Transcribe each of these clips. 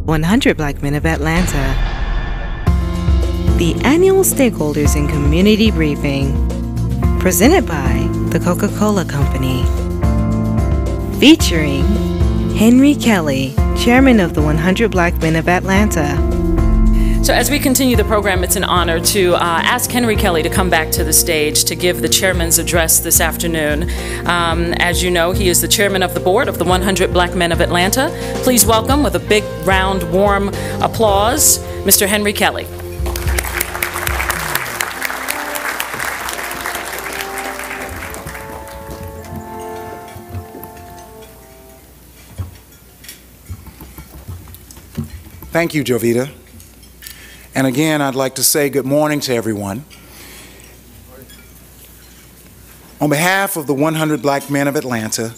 100 Black Men of Atlanta. The annual Stakeholders and Community Briefing, presented by the Coca-Cola Company. Featuring Henry Kelly, Chairman of the 100 Black Men of Atlanta. So as we continue the program, it's an honor to ask Henry Kelly to come back to the stage to give the chairman's address this afternoon. As you know, he is the chairman of the board of the 100 Black Men of Atlanta. Please welcome, with a big, round, warm applause, Mr. Henry Kelly. Thank you, Jovita. And again, I'd like to say good morning to everyone. On behalf of the 100 Black Men of Atlanta,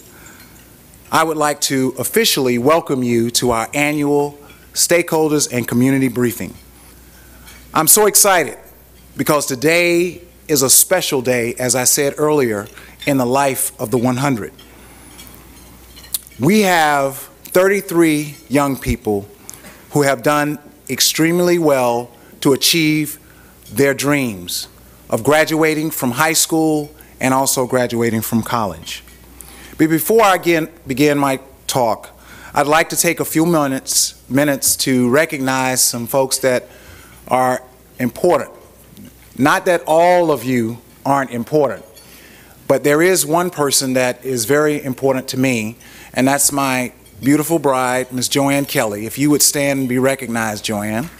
I would like to officially welcome you to our annual Stakeholders and Community Briefing. I'm so excited because today is a special day, as I said earlier, in the life of the 100. We have 33 young people who have done extremely well to achieve their dreams of graduating from high school and also graduating from college. But before I begin my talk, I'd like to take a few minutes to recognize some folks that are important. Not that all of you aren't important, but there is one person that is very important to me, and that's my beautiful bride, Ms. Joanne Kelly. If you would stand and be recognized, Joanne.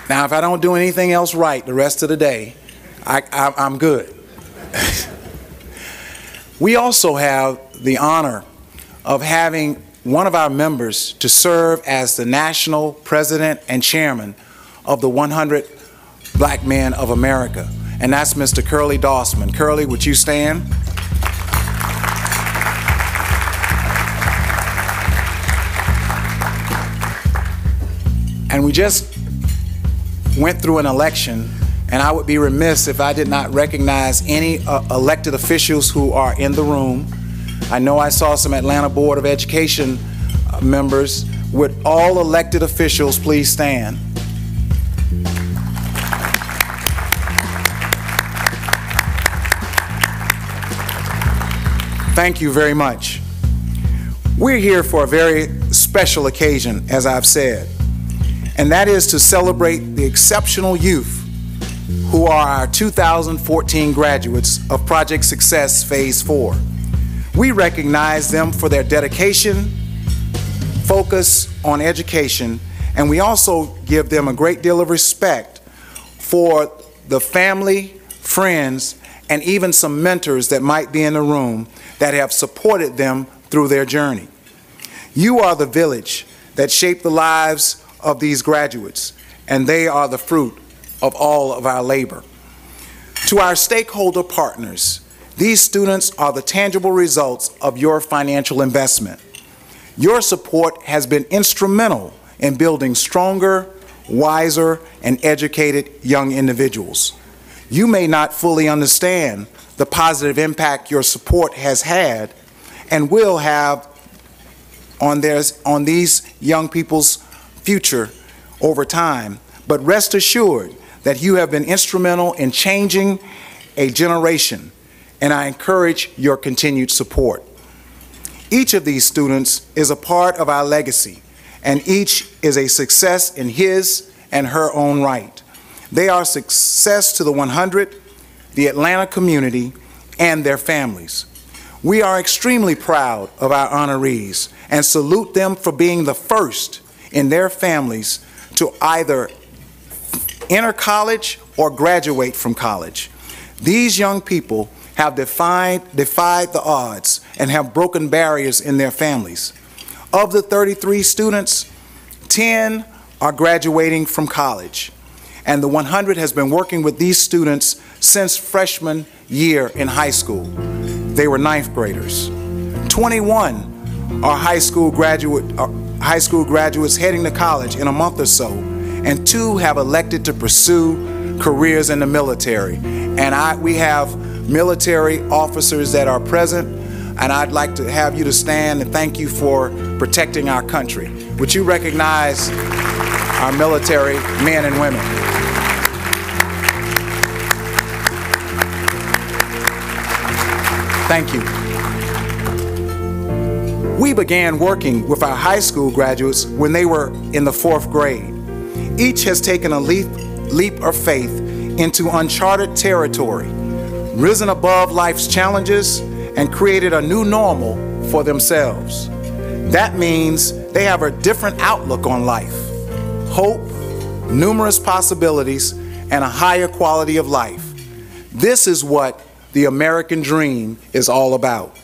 Now, if I don't do anything else right the rest of the day, I'm good. We also have the honor of having one of our members to serve as the national president and chairman of the 100 Black Men of America. And that's Mr. Curly Dossman. Curly, would you stand? And we just went through an election, and I would be remiss if I did not recognize any elected officials who are in the room. I know I saw some Atlanta Board of Education members. Would all elected officials please stand? Thank you very much. We're here for a very special occasion, as I've said, and that is to celebrate the exceptional youth who are our 2014 graduates of Project Success Phase 4. We recognize them for their dedication, focus on education, and we also give them a great deal of respect for the family, friends, and even some mentors that might be in the room that have supported them through their journey. You are the village that shaped the lives of these graduates, and they are the fruit of all of our labor. To our stakeholder partners, these students are the tangible results of your financial investment. Your support has been instrumental in building stronger, wiser, and educated young individuals. You may not fully understand the positive impact your support has had and will have on these young people's future over time, but rest assured that you have been instrumental in changing a generation, and I encourage your continued support. Each of these students is a part of our legacy, and each is a success in his and her own right. They are success to the 100, the Atlanta community, and their families. We are extremely proud of our honorees and salute them for being the first in their families to either enter college or graduate from college. These young people have defied the odds and have broken barriers in their families. Of the 33 students, 10 are graduating from college, and the 100 has been working with these students since freshman year in high school. They were ninth graders. 21 are high school graduates heading to college in a month or so, and 2 have elected to pursue careers in the military. And we have military officers that are present. and I'd like to have you to stand and thank you for protecting our country. Would you recognize our military men and women? Thank you. We began working with our high school graduates when they were in the 4th grade. Each has taken a leap of faith into uncharted territory, risen above life's challenges, and created a new normal for themselves. That means they have a different outlook on life, hope, numerous possibilities, and a higher quality of life. This is what the American dream is all about.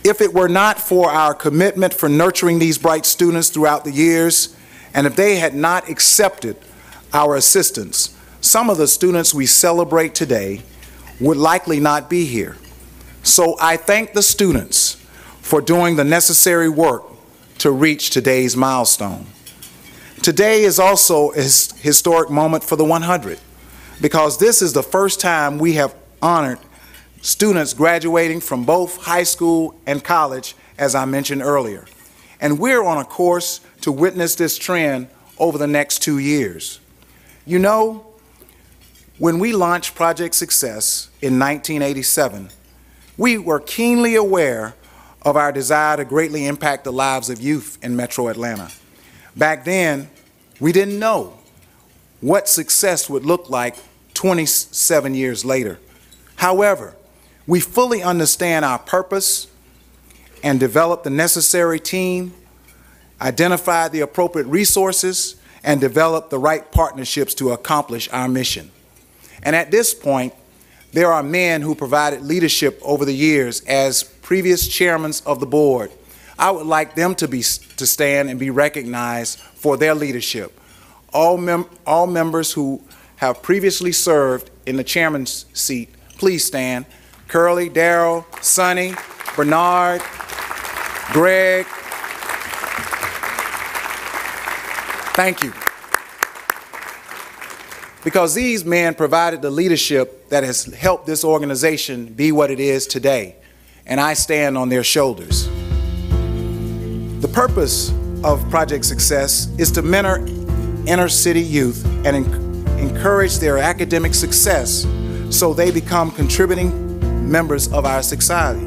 If it were not for our commitment for nurturing these bright students throughout the years, and if they had not accepted our assistance, some of the students we celebrate today would likely not be here. So I thank the students for doing the necessary work to reach today's milestone. Today is also a historic moment for the 100, because this is the first time we have honored students graduating from both high school and college, as I mentioned earlier. And we're on a course to witness this trend over the next 2 years. You know, when we launched Project Success in 1987, we were keenly aware of our desire to greatly impact the lives of youth in Metro Atlanta. Back then, we didn't know what success would look like 27 years later. However, we fully understand our purpose and developed the necessary team, identified the appropriate resources, and developed the right partnerships to accomplish our mission. And at this point, there are men who provided leadership over the years as previous chairmen of the board. I would like them to stand and be recognized for their leadership. All members who have previously served in the chairman's seat, please stand. Curly, Darrell, Sonny, Bernard, Greg. Thank you. Because these men provided the leadership that has helped this organization be what it is today, and I stand on their shoulders. The purpose of Project Success is to mentor inner city youth and encourage their academic success so they become contributing members of our society.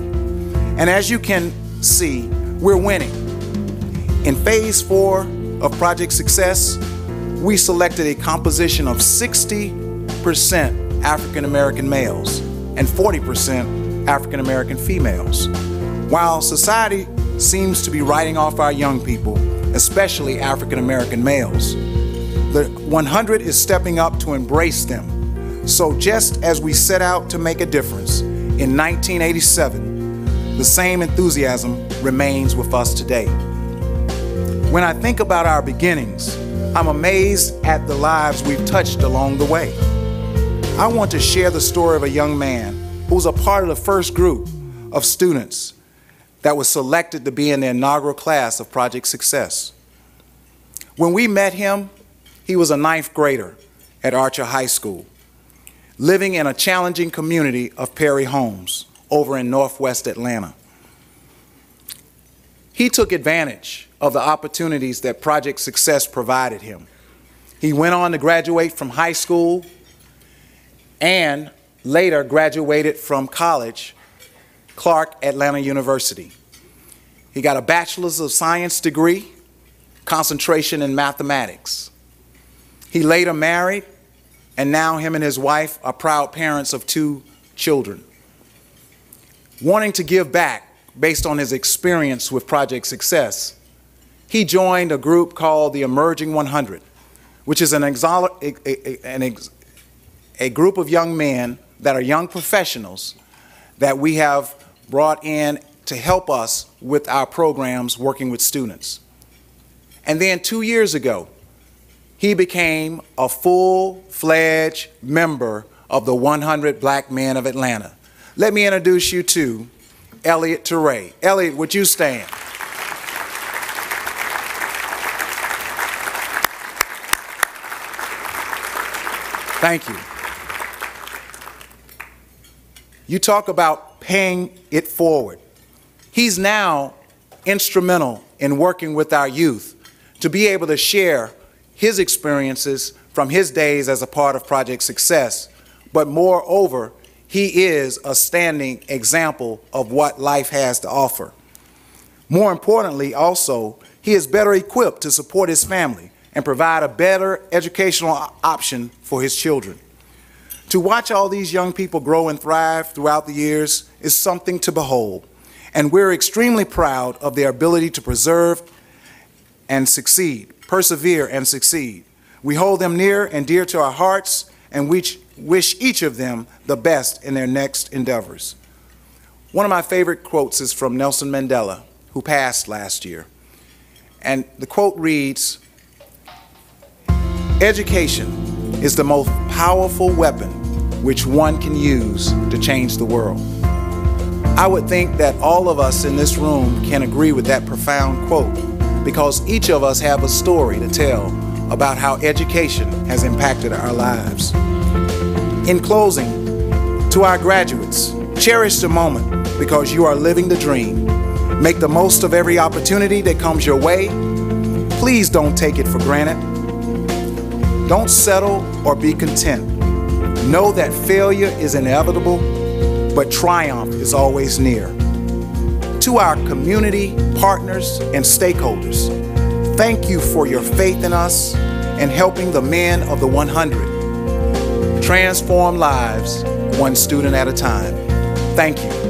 And as you can see, we're winning. In phase 4 of Project Success, we selected a composition of 60% African American males and 40% African American females. While society seems to be writing off our young people, especially African American males, the 100 is stepping up to embrace them. So just as we set out to make a difference in 1987, the same enthusiasm remains with us today. When I think about our beginnings, I'm amazed at the lives we've touched along the way. I want to share the story of a young man who was a part of the first group of students that was selected to be in the inaugural class of Project Success. When we met him, he was a 9th grader at Archer High School, living in a challenging community of Perry homes over in Northwest Atlanta. He took advantage of the opportunities that Project Success provided him. He went on to graduate from high school and later graduated from college, Clark Atlanta University. He got a Bachelor's of Science degree, concentration in mathematics. He later married, and now him and his wife are proud parents of 2 children. Wanting to give back based on his experience with Project Success, he joined a group called the Emerging 100, which is a group of young men that are young professionals that we have brought in to help us with our programs working with students. And then 2 years ago, he became a full-fledged member of the 100 Black Men of Atlanta. Let me introduce you to Elliot Teray. Elliot, would you stand? Thank you. You talk about paying it forward. He's now instrumental in working with our youth to be able to share his experiences from his days as a part of Project Success, but moreover, he is a standing example of what life has to offer. More importantly, also, he is better equipped to support his family and provide a better educational option for his children. To watch all these young people grow and thrive throughout the years is something to behold, and we're extremely proud of their ability to persevere and succeed. We hold them near and dear to our hearts, and we wish each of them the best in their next endeavors. One of my favorite quotes is from Nelson Mandela, who passed last year. And the quote reads, "Education is the most powerful weapon which one can use to change the world." I would think that all of us in this room can agree with that profound quote, because each of us have a story to tell about how education has impacted our lives. In closing, to our graduates, cherish the moment because you are living the dream. Make the most of every opportunity that comes your way. Please don't take it for granted. Don't settle or be content. Know that failure is inevitable, but triumph is always near. To our community, partners, and stakeholders, thank you for your faith in us and helping the men of the 100 transform lives one student at a time. Thank you.